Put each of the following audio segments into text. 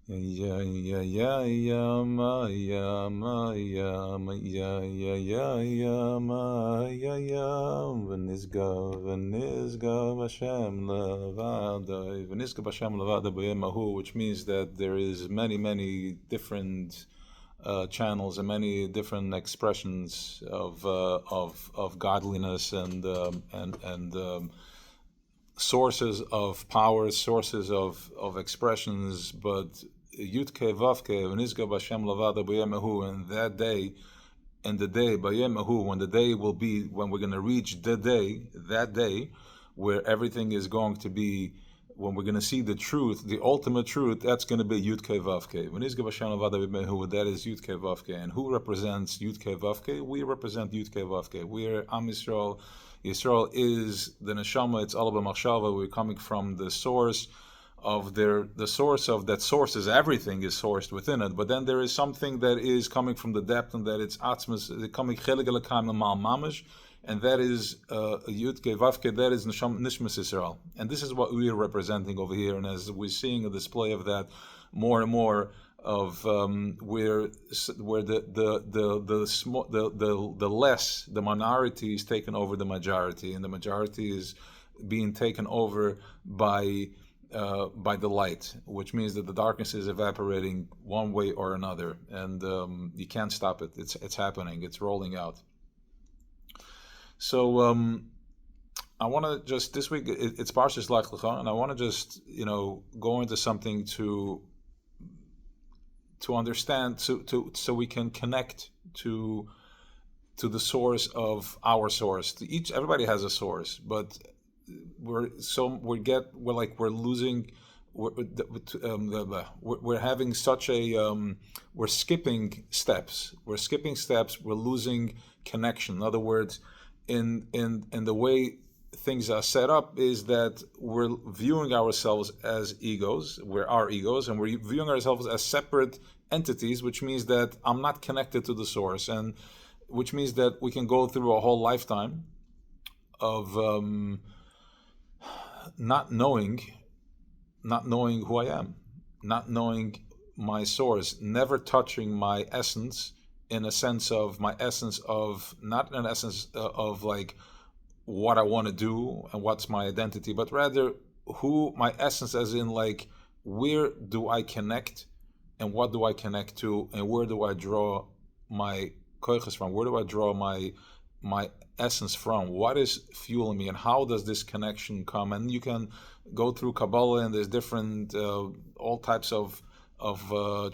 Ya ya ya ya ma ya ma ya ma ya ya ya ya ma ya ya v'nizga b'Hashem levadai v'nizga b'Hashem levadai b'yemahu, which means that there is many different channels and many different expressions of godliness and sources of power, sources of expressions, but Yudke Vavke V'nizga B'Hashem Lavada B'Yemahu, and that day, and the day B'Yemahu, when the day will be, when we're going to reach the day, that day, where everything is going to be, when we're going to see the truth, the ultimate truth, that's going to be Yudke Vavke. V'nizga B'Hashem Lavada B'Yemahu, that is Yudke Vavke. And who represents Yudke Vavke? We represent Yudke Vavke. We're Am Yisrael. Yisrael is the neshama. It's all about machshava. We're coming from the source of the source of that source is everything is sourced within it. But then there is something that is coming from the depth, and that it's atzmas, coming chelik elakaim mal mamish, and that is yudke vavke. That is nishmas Yisrael, and this is what we are representing over here. And as we're seeing a display of that more and more, of where the less, the minority is taken over the majority, and the majority is being taken over by the light, which means that the darkness is evaporating one way or another, and you can't stop it. It's happening. It's rolling out. So I want to just this week it's Parshas Lech Lecha, and I want to just go into something to understand, so we can connect to the source of our source. Everybody has a source, but we're losing. We're having such a we're skipping steps. We're losing connection. In other words, in the way things are set up, is that we're viewing ourselves as egos. We're our egos, and we're viewing ourselves as separate entities, which means that I'm not connected to the source, and which means that we can go through a whole lifetime of not knowing who I am, not knowing my source, never touching my essence, in a sense of my essence of, not an essence of like what I want to do and what's my identity, but rather who my essence, as in like where do I connect and what do I connect to, and where do I draw my koiches from, where do I draw my essence from, what is fueling me, and how does this connection come. And you can go through Kabbalah, and there's different all types of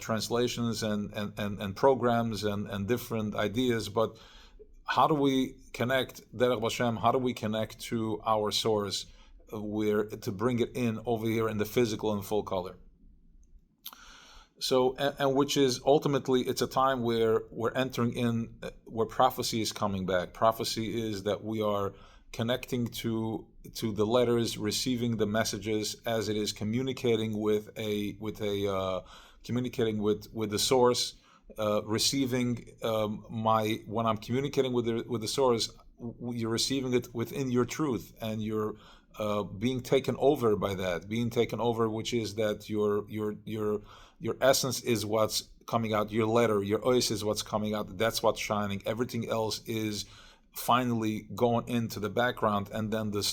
translations and programs and different ideas, but how do we connect Derech Hashem? How do we connect to our source, where to bring it in over here in the physical in full color? So, and which is ultimately, it's a time where we're entering in, where prophecy is coming back. Prophecy is that we are connecting to the letters, receiving the messages as it is, communicating with the source, receiving when I'm communicating with the source, you're receiving it within your truth, and you're being taken over by that, which is that your essence is what's coming out. Your letter, your ois is what's coming out. That's what's shining. Everything else is finally going into the background, and then the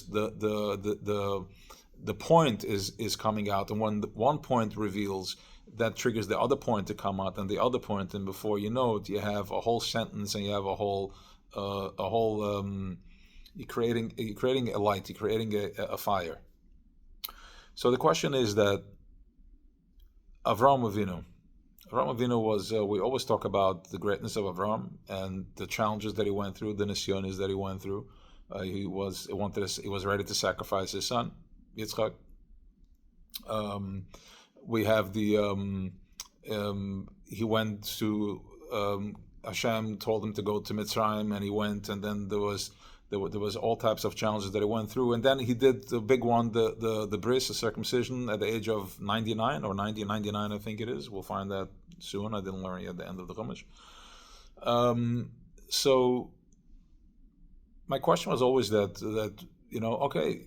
point is coming out. And when one point reveals, that triggers the other point to come out, and the other point, and before you know it, you have a whole sentence, and you have a whole you're creating a light, you're creating a fire. So the question is that Avraham Avinu was, we always talk about the greatness of Avraham and the challenges that he went through, the nisyonis that he went through. He was ready to sacrifice his son, Yitzchak. We have he went to, Hashem told him to go to Mitzrayim, and he went, and then there was all types of challenges that he went through, and then he did the big one, the bris, the circumcision, at the age of 99 or 99, I think it is. We'll find that soon. I didn't learn it at the end of the Chumash. So my question was always that okay,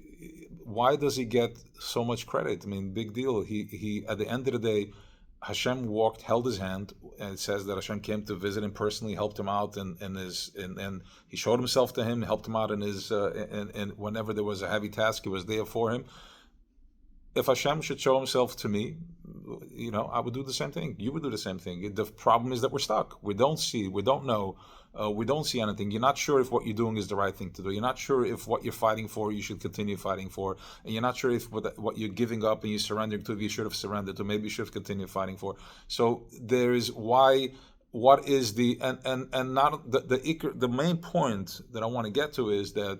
why does he get so much credit? I mean, big deal. He at the end of the day, Hashem held his hand, and it says that Hashem came to visit him personally, helped him out, and he showed himself to him, helped him out in his, and whenever there was a heavy task, he was there for him. If Hashem should show himself to me, I would do the same thing. You would do the same thing. The problem is that we're stuck. We don't see, we don't know, we don't see anything. You're not sure if what you're doing is the right thing to do. You're not sure if what you're fighting for, you should continue fighting for. And you're not sure if what you're giving up and you're surrendering to, you should have surrendered to, maybe you should have continued fighting for. So there is what is and not the main point that I want to get to is that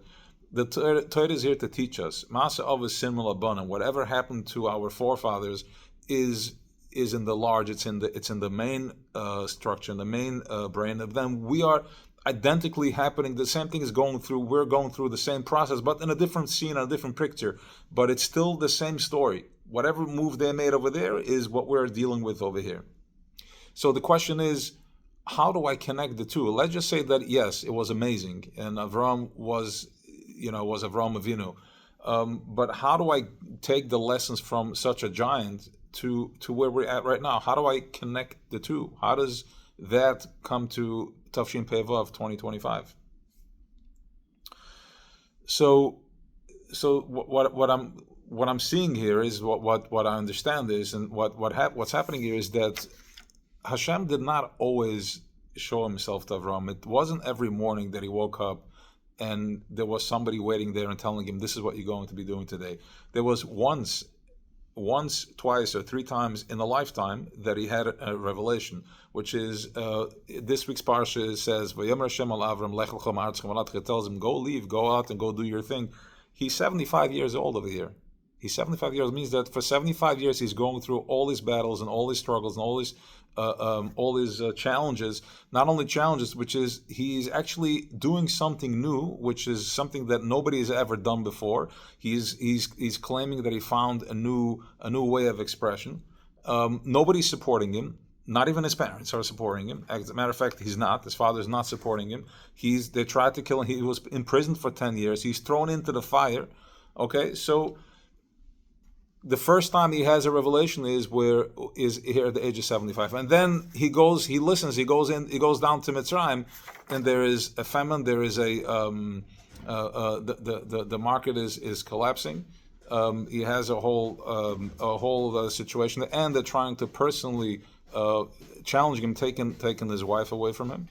the Torah is here to teach us. Masa of a similar abundant. Whatever happened to our forefathers is in the large. It's in the main structure, in the main brain of them. We are identically happening. The same thing is going through. We're going through the same process, but in a different scene, a different picture. But it's still the same story. Whatever move they made over there is what we're dealing with over here. So the question is, how do I connect the two? Let's just say that yes, it was amazing, and Avraham was Avraham Avinu. But how do I take the lessons from such a giant to where we're at right now? How do I connect the two? How does that come to Tafshin Pei Vav 2025? So what I'm seeing here is what I understand is, and what's happening here is that Hashem did not always show himself to Avraham. It wasn't every morning that he woke up and there was somebody waiting there and telling him, this is what you're going to be doing today. There was once, twice, or three times in a lifetime that he had a revelation, which is, this week's parsha says, ויאמר Hashem al Avrem, Lech lecha ma'aretz lecha. It tells him, go out and go do your thing. He's 75 years old over here. He's 75 years. It means that for 75 years he's going through all his battles and all his struggles and all his challenges. Not only challenges, which is he's actually doing something new, which is something that nobody has ever done before. He's claiming that he found a new way of expression. Nobody's supporting him. Not even his parents are supporting him. As a matter of fact, he's not. His father's not supporting him. They tried to kill him. He was imprisoned for 10 years. He's thrown into the fire. Okay, so the first time he has a revelation is here at the age of 75, and then he listens, he goes down to Mitzrayim, and there is a famine, there is the market is collapsing. He has a whole situation, and they're trying to personally challenge him, taking his wife away from him.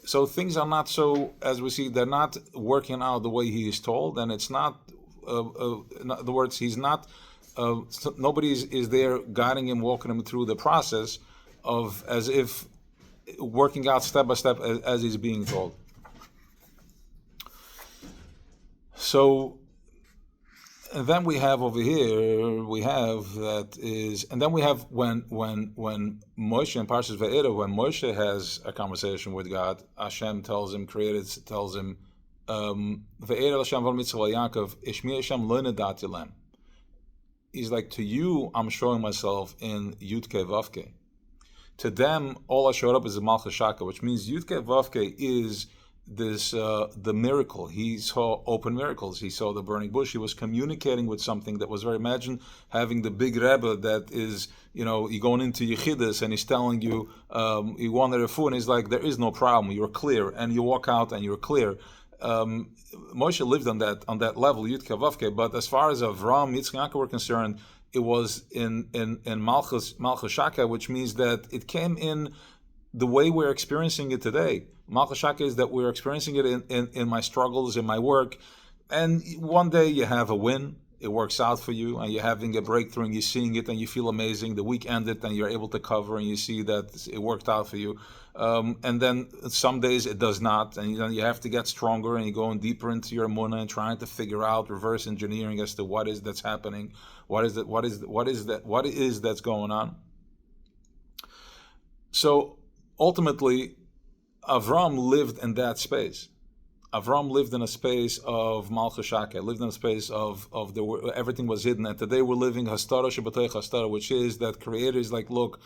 So things are not so, as we see, they're not working out the way he is told, and it's not. In other words, he's not. Nobody is there guiding him, walking him through the process of as if working out step by step as he's being told. So, and then we have over here, and then we have when Moshe in Parshas Ve'era, when Moshe has a conversation with God, Hashem tells him, Ve'era Hashem v'al mitzvah Yaakov, Ishmi Hashem lo nedati lem. He's like, to you, I'm showing myself in Yudke Vavke. To them, all I showed up is the Malchus Shaka, which means Yudke Vavke is this the miracle. He saw open miracles. He saw the burning bush. He was communicating with something that was very. Imagine having the big Rebbe that is, you're going into Yechidus and he's telling you, you want a refu, and he's like, there is no problem. You're clear, and you walk out and you're clear. Moshe lived on that level, Yudke Vavke, but as far as Avraham, Yitzchak, Yaakov were concerned, it was in Malchus Shaka, which means that it came in the way we're experiencing it today. Malchus Shaka is that we're experiencing it in my struggles, in my work, and one day you have a win, it works out for you, and you're having a breakthrough, and you're seeing it, and you feel amazing. The week ended, and you're able to cover, and you see that it worked out for you. And then some days it does not, and then you have to get stronger, and you're going deeper into your emunah and trying to figure out reverse engineering as to what is that's happening, what is that's going on. So ultimately, Avram lived in that space. Avram lived in a space of Malchus Shaka, lived in a space of everything was hidden. And today we're living Hastara Shabbatei Hastara, which is that Creator is like, look,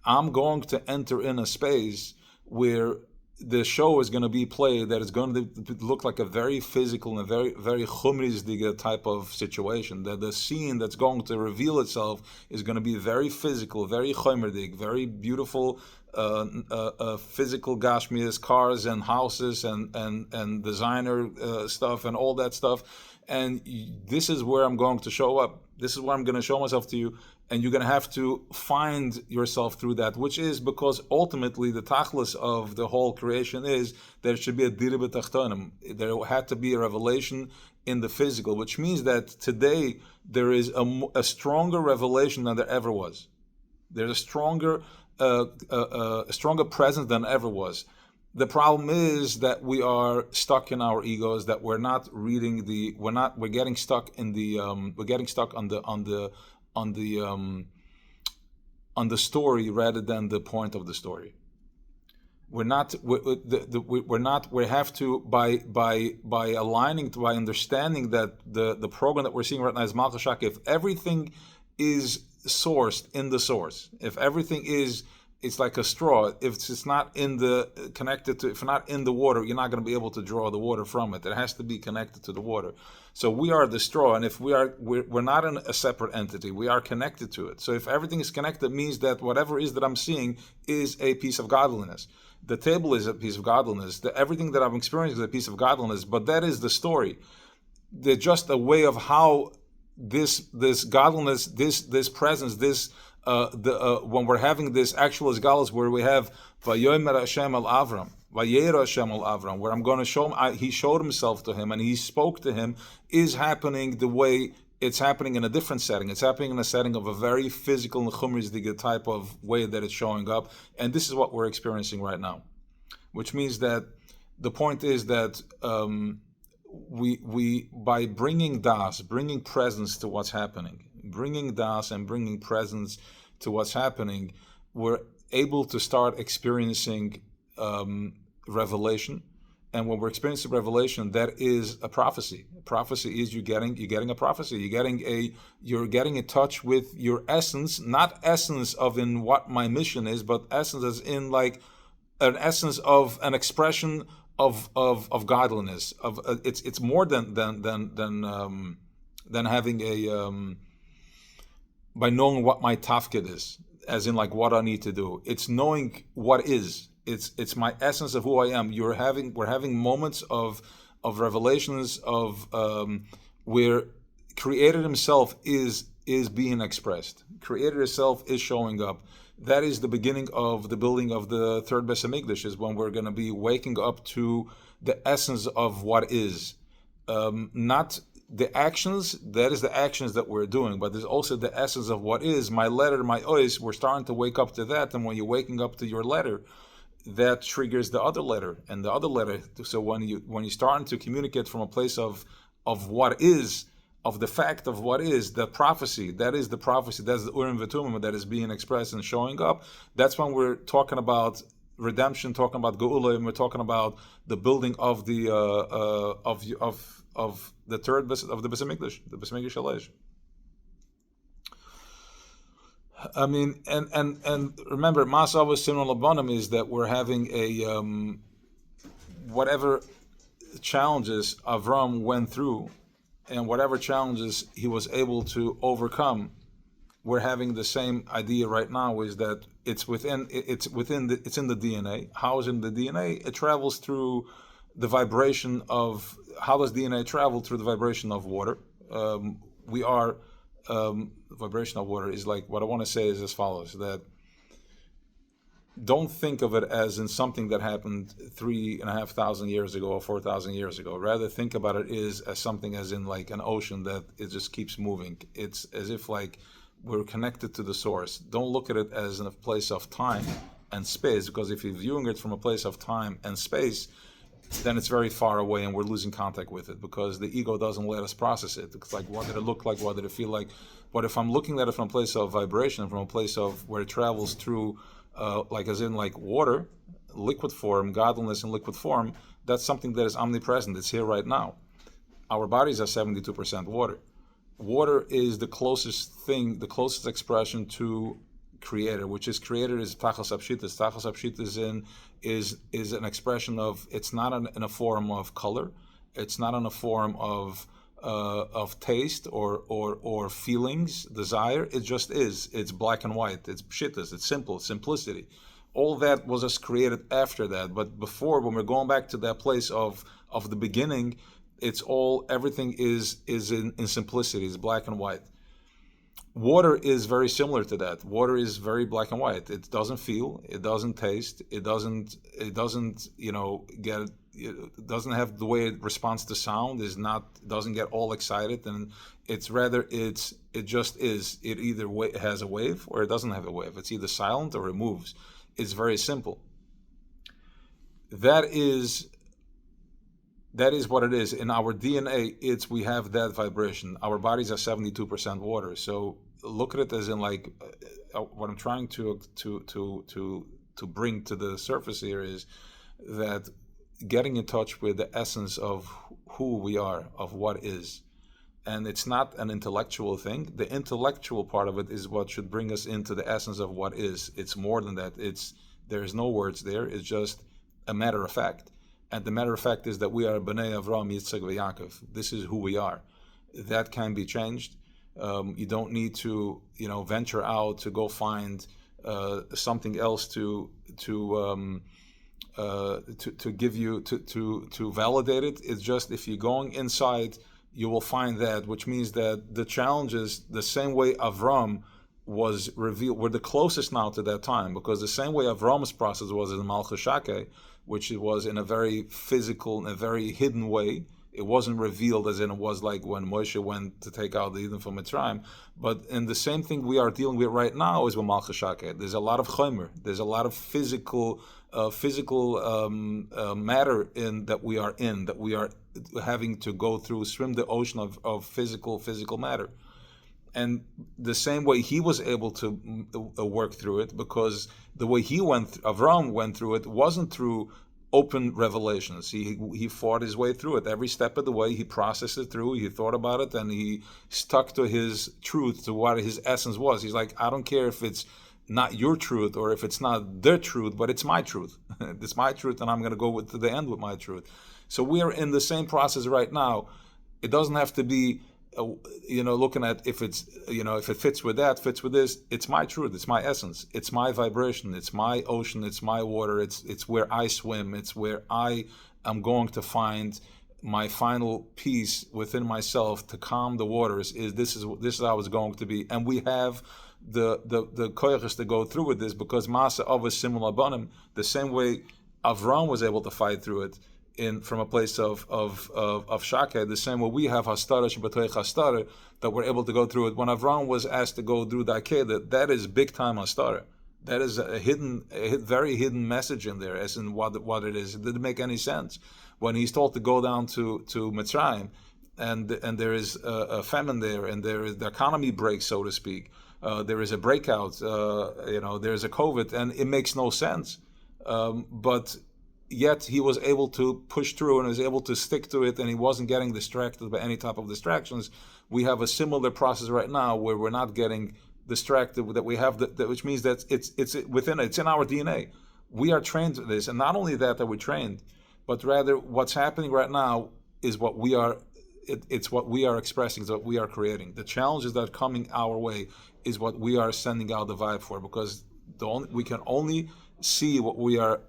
I'm going to enter in a space where the show is going to be played that is going to look like a very physical and very, very chumrizdige type of situation. That the scene that's going to reveal itself is going to be very physical, very chumrizdig, very beautiful, physical gashmias, cars and houses and designer stuff and all that stuff. And this is where I'm going to show up. This is where I'm going to show myself to you. And you're going to have to find yourself through that, which is because ultimately the tachlis of the whole creation is there should be a dira b'tachtonim. There had to be a revelation in the physical, which means that today there is a stronger revelation than there ever was. There's a stronger presence than ever was. The problem is that we are stuck in our egos, that we're not reading we're getting stuck in the on the story rather than the point of the story. We have to by aligning by understanding that the program that we're seeing right now is Malchus Shak. If everything is sourced in the source, if everything is, it's like a straw. If it's not if not in the water, you're not going to be able to draw the water from it. It has to be connected to the water. So we are the straw, and if we're not in a separate entity, we are connected to it. So if everything is connected, it means that whatever is that I'm seeing is a piece of godliness. The table is a piece of godliness. Everything that I'm experiencing is a piece of godliness. But that is the story. They're just a way of how this godliness, this presence, when we're having this actual Isgalus, where we have Vayomer Hashem al Avram, Vayera Hashem al Avram, where I'm going to show him, he showed himself to him and he spoke to him, is happening the way it's happening in a different setting. It's happening in a setting of a very physical and chumrizdige type of way that it's showing up, and this is what we're experiencing right now. Which means that the point is that we by bringing das, bringing presence to what's happening, bringing das and bringing presence to what's happening, we're able to start experiencing revelation. And when we're experiencing revelation, that is a prophecy. A prophecy is you're getting a prophecy. You're getting in touch with your essence, not essence of in what my mission is, but essence as in like an essence of an expression of godliness. It's more than having a by knowing what my tafkid is, as in like what I need to do. It's knowing what is. It's my essence of who I am. We're having moments of revelations of where Creator Himself is being expressed. Creator Himself is showing up. That is the beginning of the building of the third Beis Hamikdash, is when we're going to be waking up to the essence of what is, not the actions. That is the actions that we're doing, but there's also the essence of what is. My letter, my ois. We're starting to wake up to that, and when you're waking up to your letter, that triggers the other letter and the other letter. So when you're starting to communicate from a place of what is, of the fact of what is, the prophecy, that is the prophecy, that's the Urim V'Tumim that is being expressed and showing up. That's when we're talking about redemption, talking about Geula, and we're talking about the building of the of the third of the Beis Hamikdash, the Beis Hamikdash Shalish. I mean, and remember, Masava Simon Labanim is that we're having a whatever challenges Avram went through, and whatever challenges he was able to overcome, we're having the same idea right now. Is that it's in the DNA. How is it in the DNA? It travels through the vibration of. How does DNA travel through the vibration of water? We are. Vibration of water is like, what I want to say is as follows, that don't think of it as in something that happened 3,500 years ago or 4,000 years ago. Rather think about it as something as in like an ocean that it just keeps moving. It's as if like we're connected to the source. Don't look at it as in a place of time and space, because if you're viewing it from a place of time and space, then it's very far away and we're losing contact with it, because the ego doesn't let us process it. It's like, what did it look like? What did it feel like? But if I'm looking at it from a place of vibration, from a place of where it travels through, like as in like water, liquid form, godliness in liquid form, that's something that is omnipresent. It's here right now. Our bodies are 72% water. Water is the closest thing, the closest expression to creator, which is creator is tachas apshitas. Tachas apshitas is an expression of, it's not in a form of color, it's not in a form of taste or feelings, desire. It just is. It's black and white. It's pshitas. It's simple. Simplicity. All that was just created after that. But before, when we're going back to that place of the beginning, it's all, everything is in simplicity. It's black and white. Water is very similar to that. Water is very black and white. It doesn't feel. It doesn't taste. It doesn't it doesn't have the way it responds to sound. Doesn't get all excited, and it's rather it just is. It either has a wave or it doesn't have a wave. It's either silent or it moves. It's very simple. That is what it is. In our DNA, we have that vibration. Our bodies are 72% water. So look at it as in, like, what I'm trying to bring to the surface here is that getting in touch with the essence of who we are, of what is. And it's not an intellectual thing. The intellectual part of it is what should bring us into the essence of what is. It's more than that. There's no words there. It's just a matter of fact. And the matter of fact is that we are Bnei Avraham, Yitzchak, Yaakov. This is who we are. That can be changed. You don't need to, venture out to go find something else to give you to validate it. It's just, if you're going inside, you will find that, which means that the challenges, the same way Avram was revealed, we're the closest now to that time, because the same way Avram's process was in Malchus Shakeh, which it was in a very physical, in a very hidden way. It wasn't revealed as in it was like when Moshe went to take out the Eden from Mitzrayim. But in the same thing we are dealing with right now is with Malchus Shakeh. There's a lot of chomer. There's a lot of physical matter that we are having to go through, swim the ocean of physical matter. And the same way he was able to work through it, because the way Avram went through it wasn't through open revelations. He fought his way through it. Every step of the way, he processed it through, he thought about it, and he stuck to his truth, to what his essence was. He's like, I don't care if it's not your truth or if it's not their truth, but it's my truth. It's my truth, and I'm going to go to the end with my truth. So we are in the same process right now. It doesn't have to be looking at if it's, if it fits with that, fits with this. It's my truth. It's my essence. It's my vibration. It's my ocean. It's my water. It's where I swim. It's where I am going to find my final peace within myself to calm the waters. This is how it's going to be. And we have the koyches to go through with this, because Masa Avos Simul Abanim, the same way Avram was able to fight through it from a place of Shakeh, the same way we have Hastara Shabbatay Hastara, that we're able to go through it. When Avram was asked to go through Dakeh, that is big time Hastara. That is a very hidden message in there, as in what it is. It didn't make any sense. When he's told to go down to Mitzrayim, and there is a famine there, and the economy breaks, so to speak. There is a breakout, there's a COVID, and it makes no sense. But yet he was able to push through and was able to stick to it, and he wasn't getting distracted by any type of distractions. We have a similar process right now where we're not getting distracted, that we have which means that it's within it. It's in our DNA. We are trained to this, and not only that we're trained, but rather what's happening right now is what we are. It's what we are expressing, it's what we are creating. The challenges that are coming our way is what we are sending out the vibe for, because we can only see what we are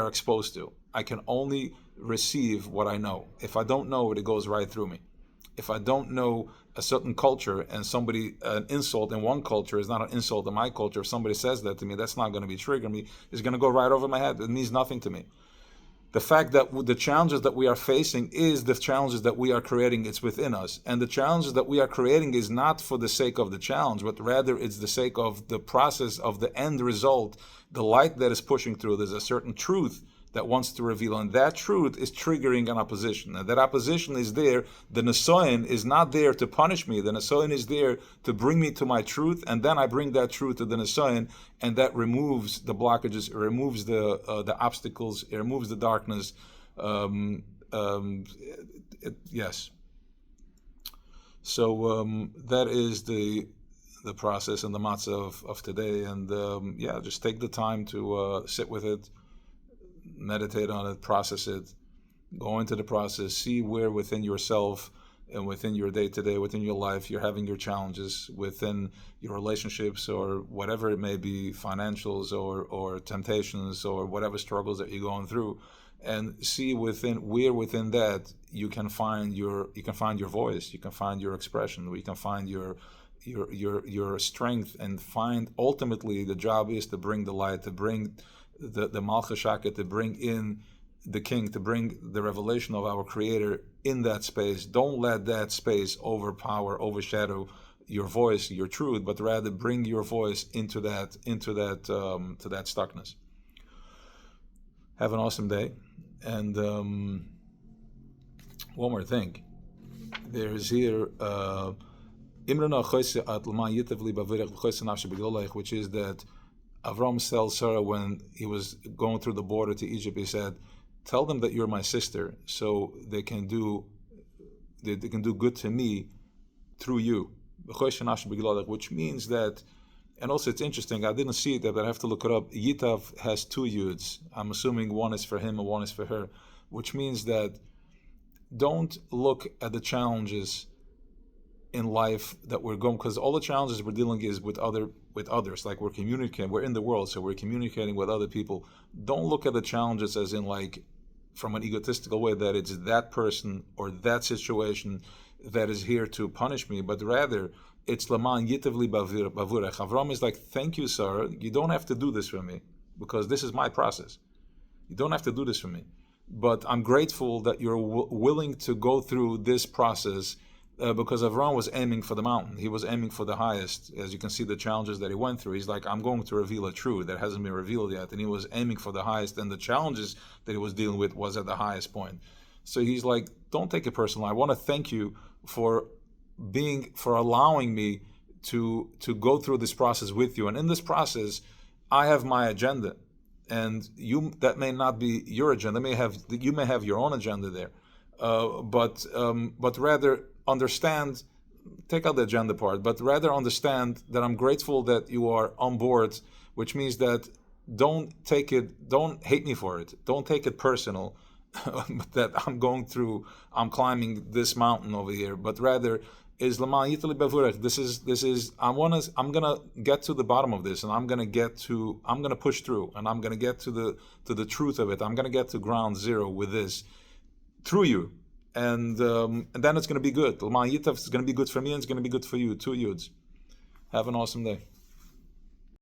exposed to. I can only receive what I know. If I don't know it, it goes right through me. If I don't know a certain culture, and an insult in one culture is not an insult in my culture, if somebody says that to me, that's not going to be triggering me. It's going to go right over my head. It means nothing to me. The fact that the challenges that we are facing is the challenges that we are creating. It's within us. And the challenges that we are creating is not for the sake of the challenge, but rather it's the sake of the process of the end result, the light that is pushing through. There's a certain truth that wants to reveal, and that truth is triggering an opposition. And that opposition is there. The Nesoin is not there to punish me. The Nesoin is there to bring me to my truth, and then I bring that truth to the Nesoin, and that removes the blockages, it removes the obstacles, it removes the darkness. Yes. So that is the the process and the matzah of today. And just take the time to sit with it, meditate on it, process it, go into the process, see where within yourself and within your day-to-day, within your life, you're having your challenges within your relationships or whatever it may be, financials or temptations or whatever struggles that you're going through, and see where within that you can find your voice, you can find your expression, you can find your strength, and find, ultimately the job is to bring the light, to bring the Malchus Shaket, to bring in the King, to bring the revelation of our Creator in that space. Don't let that space overshadow your voice, your truth, but rather bring your voice into that stuckness. Have an awesome day. And one more thing. There's here which is that Avraham tells Sarah when he was going through the border to Egypt, he said, tell them that you're my sister, so they can do good to me through you. Which means that, and also it's interesting, I didn't see it there, but I have to look it up. Yitav has two yuds. I'm assuming one is for him and one is for her, which means that don't look at the challenges in life that we're going, because all the challenges we're dealing is with others, like we're communicating, we're in the world, so we're communicating with other people. Don't look at the challenges as in like from an egotistical way that it's that person or that situation that is here to punish me, but rather it's Laman Yitavli Bavurech. Avram is like, thank you, Sarah, you don't have to do this for me because this is my process. You don't have to do this for me, but I'm grateful that you're willing to go through this process. Because Avraham was aiming for the mountain. He was aiming for the highest. As you can see, the challenges that he went through, he's like, I'm going to reveal a truth that hasn't been revealed yet. And he was aiming for the highest, and the challenges that he was dealing with was at the highest point. So he's like, don't take it personal. I want to thank you for allowing me to go through this process with you. And in this process, I have my agenda. And that may not be your agenda. You may have your own agenda there. But rather understand, take out the agenda part, but rather understand that I'm grateful that you are on board, which means that don't hate me for it. Don't take it personal that I'm climbing this mountain over here, but rather is Laman Yitali Bavurech. This is I'm gonna get to the bottom of this, and I'm gonna push through, and I'm gonna get to the truth of it. I'm gonna get to ground zero with this through you. And then it's going to be good. L'man Yitav is going to be good for me, and it's going to be good for you. Two yuds. Have an awesome day.